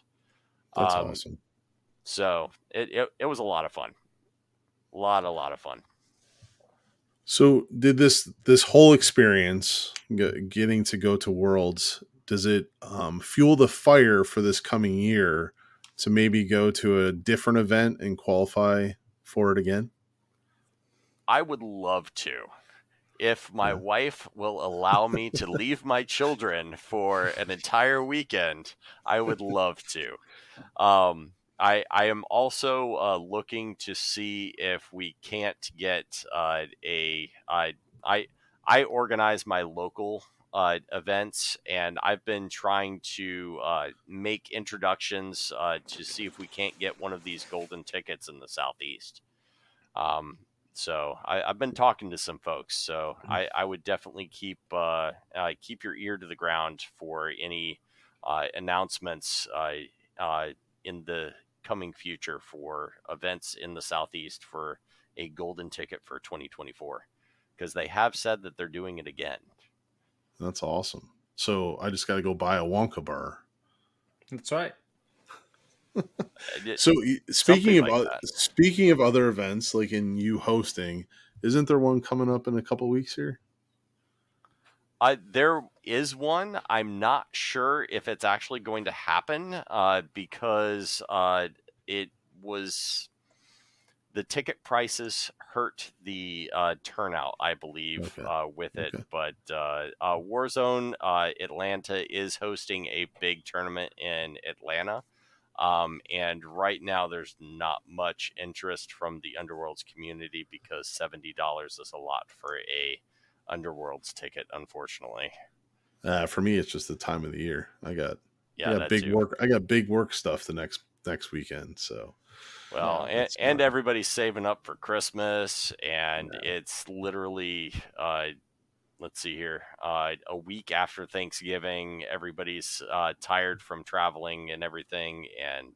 That's Um, awesome. so it was a lot of fun. A lot of fun. So did this whole experience getting to go to Worlds, does it fuel the fire for this coming year to maybe go to a different event and qualify for it again? I would love to. If my Yeah. wife will allow me to leave my children for an entire weekend, I would love to. I am also looking to see if we can't get I organize my local events, and I've been trying to make introductions to see if we can't get one of these golden tickets in the southeast. Um, so I've been talking to some folks. So I would definitely keep your ear to the ground for any announcements uh, in the coming future for events in the southeast for a golden ticket for 2024 because they have said that they're doing it again. That's awesome. So I just got to go buy a Wonka bar. That's right. It, So something like that. speaking of other events, like in you hosting, isn't there one coming up in a couple weeks here? There is one. I'm not sure if it's actually going to happen because it was the ticket prices hurt the turnout, I believe, Okay. with it. Okay. But Warzone Atlanta is hosting a big tournament in Atlanta. And right now, there's not much interest from the Underworlds community because $70 is a lot for a Underworlds ticket, unfortunately. For me, it's just the time of the year. I Yeah, got that big too. work. I got big work stuff the next weekend. So Well, Yeah. that's and everybody's saving up for Christmas, and yeah. it's literally, let's see here, a week after Thanksgiving. Everybody's tired from traveling and everything, and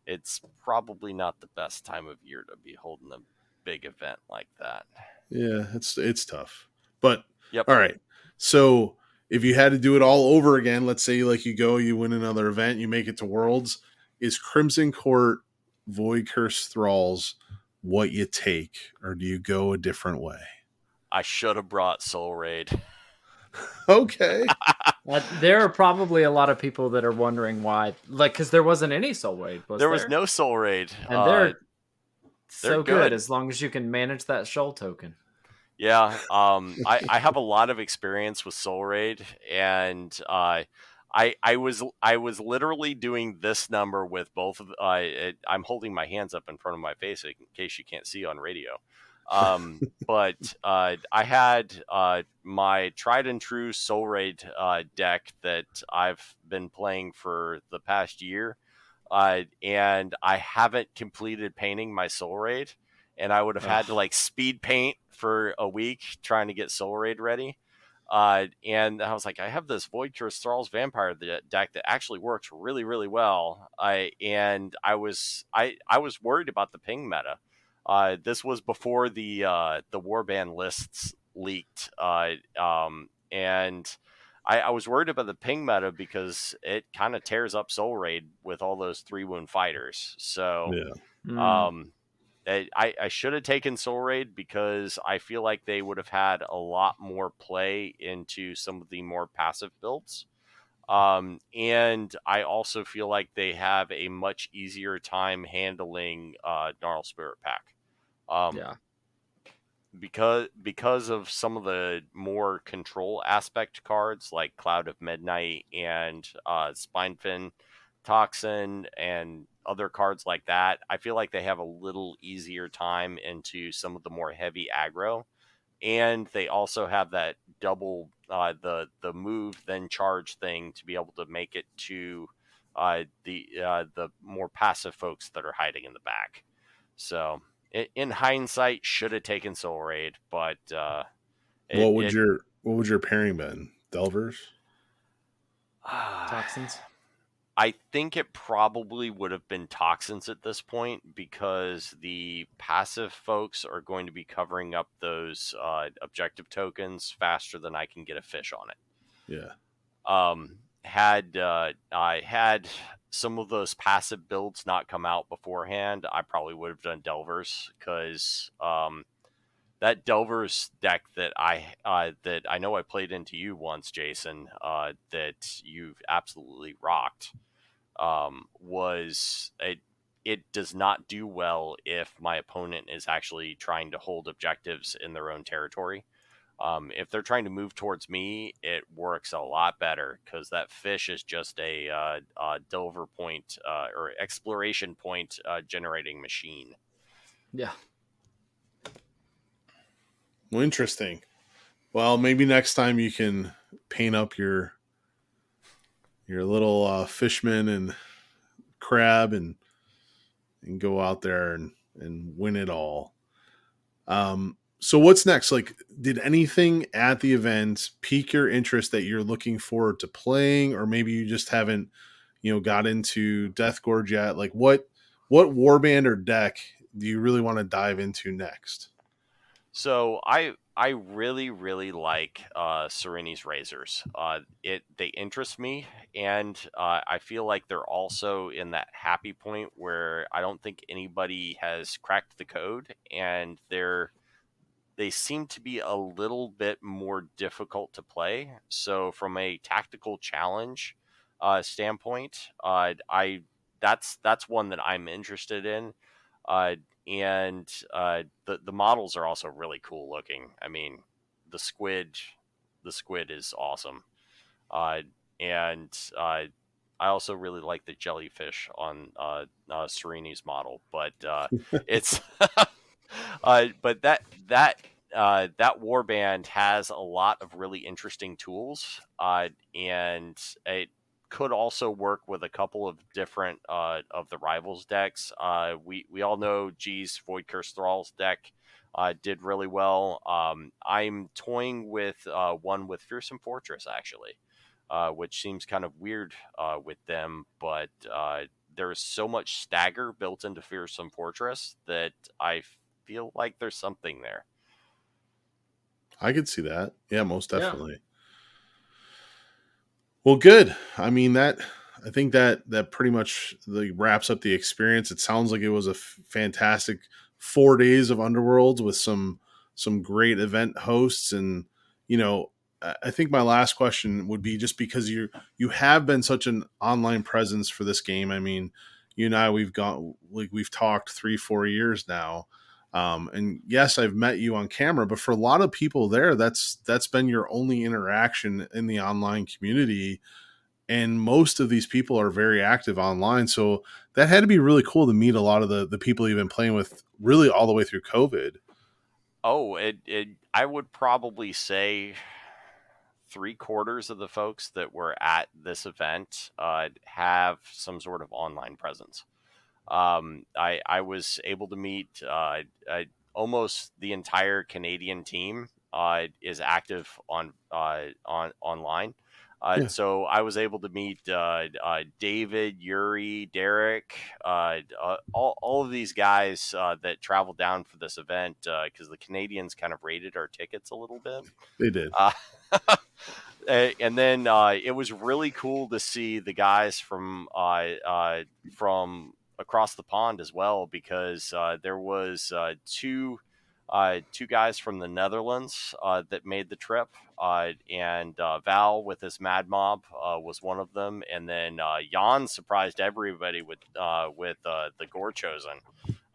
it's probably not the best time of year to be holding a big event like that. Yeah, it's tough. But Yep. all right. So if you had to do it all over again, let's say like you go, you win another event, you make it to Worlds. is Crimson Court Void Curse Thralls what you take, or do you go a different way? I should have brought Soul Raid. Okay. There are probably a lot of people that are wondering why, like, because there wasn't any Soul Raid, There was no Soul Raid. And they're they're so good as long as you can manage that shoal token. Yeah, I have a lot of experience with Soul Raid, and I was literally doing this number with both of I'm holding my hands up in front of my face in case you can't see on radio. But I had my tried and true Soul Raid deck that I've been playing for the past year, and I haven't completed painting my Soul Raid, and I would have had to like speed paint for a week trying to get Soul Raid ready. And I was like, I have this Void Curse Thralls Vampire deck that actually works really, really well. I was worried about the ping meta. This was before the warband lists leaked. And I was worried about the ping meta because it kind of tears up Soul Raid with all those 3-wound fighters. So, Yeah. I should have taken Soul Raid because I feel like they would have had a lot more play into some of the more passive builds. And I also feel like they have a much easier time handling Gnarl Spirit Pack. Yeah. Because of some of the more control aspect cards like Cloud of Midnight and Spinefin Toxin and other cards like that, I feel like they have a little easier time into some of the more heavy aggro, and they also have that double the move then charge thing to be able to make it to the more passive folks that are hiding in the back. So in hindsight, should have taken Soul Raid, but what would your pairing been? Delvers? Toxins? I think it probably would have been Toxins at this point because the passive folks are going to be covering up those objective tokens faster than I can get a fish on it. Yeah. Had I had some of those passive builds not come out beforehand, I probably would have done Delvers because that Delvers deck that I know I played into you once, Jason, that you've absolutely rocked. It does not do well if my opponent is actually trying to hold objectives in their own territory. If they're trying to move towards me, it works a lot better because that fish is just a Delver point or exploration point generating machine. Yeah. Well, interesting. Well, maybe next time you can paint up your little fishman and crab and go out there and win it all. So what's next? Like, did anything at the event pique your interest that you're looking forward to playing, or maybe you just haven't, got into Death Gorge yet? Like, what warband or deck do you really want to dive into next? So I really, really like Sereni's Razors. They interest me, and I feel like they're also in that happy point where I don't think anybody has cracked the code, and they seem to be a little bit more difficult to play. So from a tactical challenge standpoint, that's one that I'm interested in. And the models are also really cool looking. I mean, the squid is awesome. And I also really like the jellyfish on Sereni's model, but it's but that warband has a lot of really interesting tools, and it could also work with a couple of different of the rivals decks. We all know G's Void Curse Thralls deck did really well. I'm toying with one with Fearsome Fortress actually, which seems kind of weird with them, but there's so much stagger built into Fearsome Fortress that I feel like there's something there. I could see that. Yeah, most definitely. Yeah. Well, good. I mean, that I think that pretty much wraps up the experience. It sounds like it was a fantastic 4 days of Underworlds with some great event hosts. And you know, I think my last question would be, just because you have been such an online presence for this game. I mean, you and I, we've talked 3-4 years now. And yes, I've met you on camera, but for a lot of people there, that's been your only interaction in the online community. And most of these people are very active online. So that had to be really cool to meet a lot of the people you've been playing with really all the way through COVID. Oh, I would probably say 3/4 of the folks that were at this event have some sort of online presence. I was able to meet almost the entire Canadian team is active on online. Yeah. So I was able to meet David, Yuri, Derek, all of these guys that traveled down for this event because the Canadians kind of rated our tickets a little bit. They did. And then it was really cool to see the guys from across the pond as well, because there was two guys from the Netherlands that made the trip, and Val with his Mad Mob was one of them, and then Jan surprised everybody with the Gore Chosen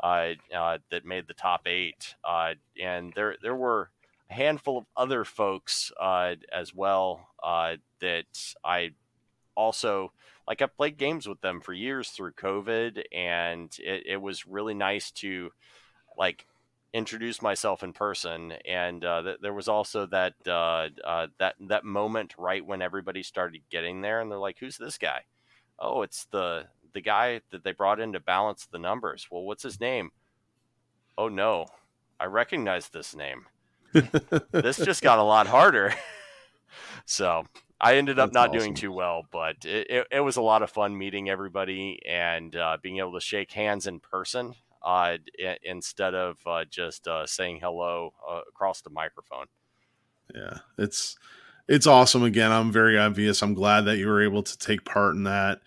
that made the top 8, and there were a handful of other folks as well that I also, like, I played games with them for years through COVID, and it was really nice to, like, introduce myself in person. And there was also that moment right when everybody started getting there, and they're like, "Who's this guy?" "Oh, it's the guy that they brought in to balance the numbers." "Well, what's his name?" "Oh no, I recognize this name." This just got a lot harder. So I ended up That's not awesome. doing too well, but it was a lot of fun meeting everybody and being able to shake hands in person instead of just saying hello across the microphone. Yeah, it's awesome. Again, I'm very obvious. I'm glad that you were able to take part in that.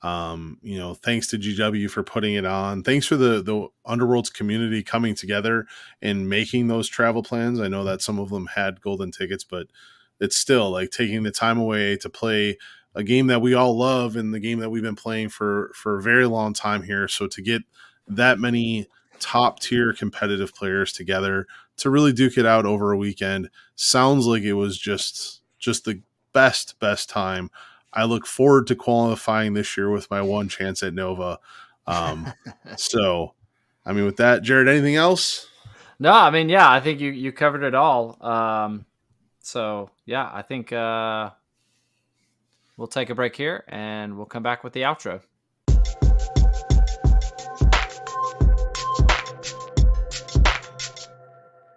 Thanks to GW for putting it on. Thanks for the Underworlds community coming together and making those travel plans. I know that some of them had golden tickets, but it's still like taking the time away to play a game that we all love and the game that we've been playing for a very long time here. So to get that many top tier competitive players together to really duke it out over a weekend sounds like it was just the best time. I look forward to qualifying this year with my one chance at Nova. So, I mean, with that, Jerod, anything else? No, I mean, yeah, I think you covered it all. So yeah, I think we'll take a break here and we'll come back with the outro.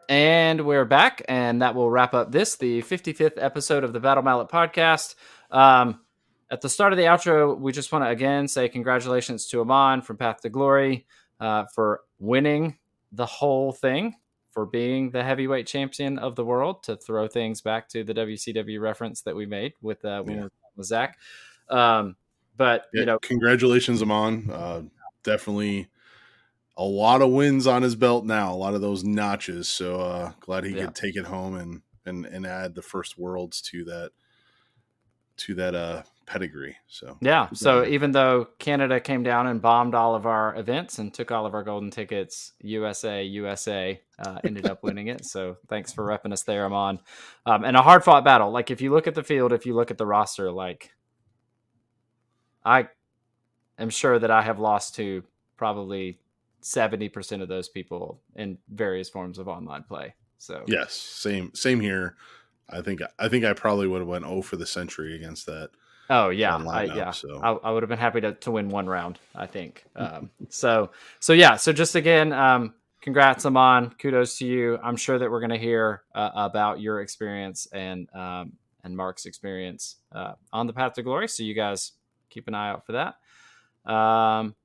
And we're back, and that will wrap up the 55th episode of the Battle Mallet podcast. At the start of the outro, we just want to again say congratulations to Aman from Path to Glory for winning the whole thing, for being the heavyweight champion of the world, to throw things back to the WCW reference that we made with Zack. But yeah, congratulations, Aman. Definitely a lot of wins on his belt now, a lot of those notches. So glad he could take it home and add the first worlds to that pedigree. So yeah. So even though Canada came down and bombed all of our events and took all of our golden tickets, USA ended up winning it. So thanks for repping us there, Aman. And a hard fought battle. Like, if you look at the field, if you look at the roster, like, I am sure that I have lost to probably 70% of those people in various forms of online play. So yes, same here. I think I probably would have went 0 for the century against that. Oh yeah, lineup, I would have been happy to win one round, I think. So just again, congrats, Aman. Kudos to you. I'm sure that we're going to hear about your experience and Mark's experience on the Path to Glory. So you guys keep an eye out for that.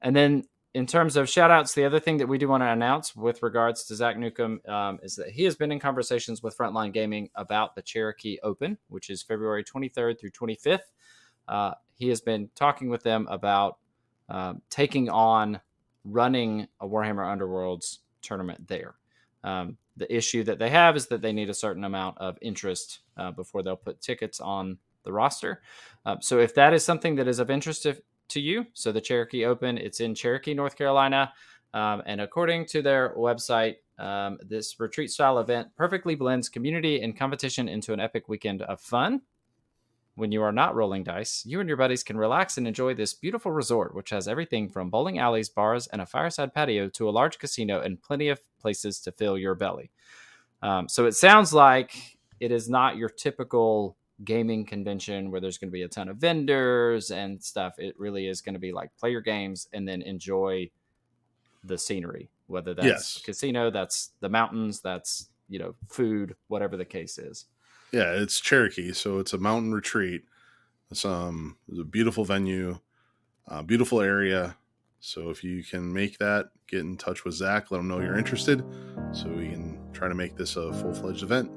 And then in terms of shout outs, the other thing that we do want to announce with regards to Zack Newcome is that he has been in conversations with Frontline Gaming about the Cherokee Open, which is February 23rd through 25th. he has been talking with them about taking on running a Warhammer Underworlds tournament there. The issue that they have is that they need a certain amount of interest before they'll put tickets on the roster. So if that is something that is of interest to you, so the Cherokee Open, it's in Cherokee, North Carolina. And according to their website, this retreat style event perfectly blends community and competition into an epic weekend of fun. When you are not rolling dice, you and your buddies can relax and enjoy this beautiful resort, which has everything from bowling alleys, bars, and a fireside patio to a large casino and plenty of places to fill your belly. So it sounds like it is not your typical gaming convention where there's going to be a ton of vendors and stuff. It really is going to be like play your games and then enjoy the scenery, whether that's casino, that's the mountains, that's, food, whatever the case is. Yeah, it's Cherokee, so it's a mountain retreat. It's a beautiful venue, beautiful area. So if you can make that, get in touch with Zach, let him know you're interested, so we can try to make this a full-fledged event.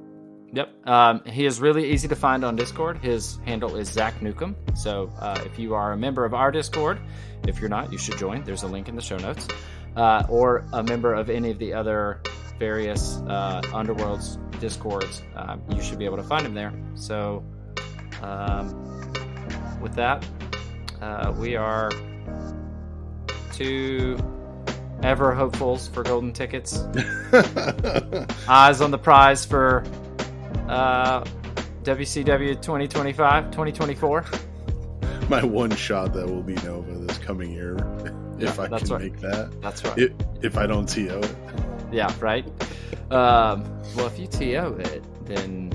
Yep. He is really easy to find on Discord. His handle is Zack Newcome. So if you are a member of our Discord, if you're not, you should join. There's a link in the show notes. Or a member of any of the other various Underworlds Discords, you should be able to find him there. So with that, we are two ever hopefuls for golden tickets. Eyes on the prize for WCW 2024. My one shot that will be Nova this coming year, if I can make that. That's right. If I don't TO it. Yeah, right. Well, if you TO it, then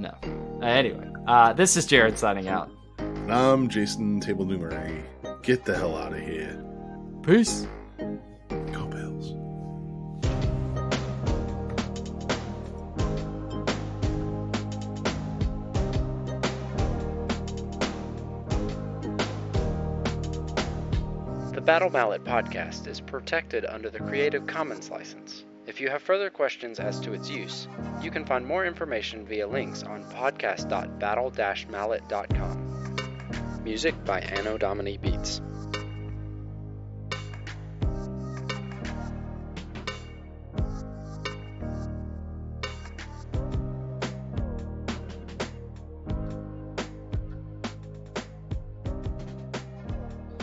no. Anyway, this is Jerod signing out. And I'm Jason Table Newmurray. Get the hell out of here. Peace. Go Bills. The Battle Mallet podcast is protected under the Creative Commons license. If you have further questions as to its use, you can find more information via links on podcast.battle-mallet.com. Music by Anno Domini Beats.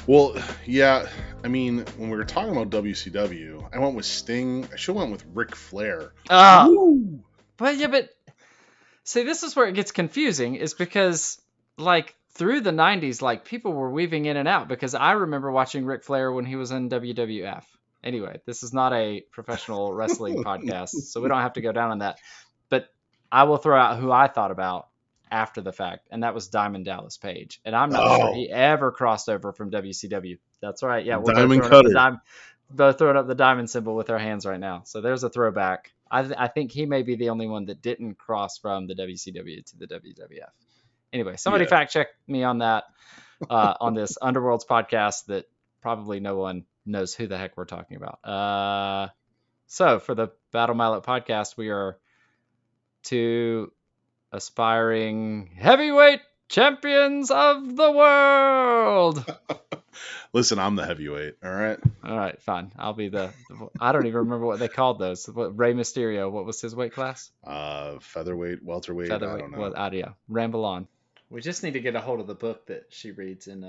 Well, yeah, I mean, when we were talking about WCW, I went with Sting. I should have went with Ric Flair. But see, this is where it gets confusing, is because, like, through the 90s, like, people were weaving in and out, because I remember watching Ric Flair when he was in WWF. Anyway, this is not a professional wrestling podcast, so we don't have to go down on that. But I will throw out who I thought about after the fact, and that was Diamond Dallas Page. And I'm not sure he ever crossed over from WCW. That's right. Yeah, we're both throwing up the diamond symbol with our hands right now. So there's a throwback. I think he may be the only one that didn't cross from the WCW to the WWF. Anyway, somebody fact check me on that on this Underworlds podcast that probably no one knows who the heck we're talking about. So for the Battle Mallet podcast, we are two aspiring heavyweight champions of the world. Listen, I'm the heavyweight. All right, fine. I'll be I don't even remember what they called those. Rey Mysterio, what was his weight class? Featherweight, welterweight. I don't know. Well, yeah. Ramble on. We just need to get a hold of the book that she reads in.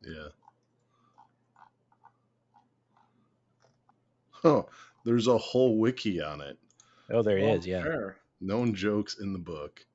Yeah. Oh, there's a whole wiki on it. Oh, there is. Yeah. Sure. Known jokes in the book.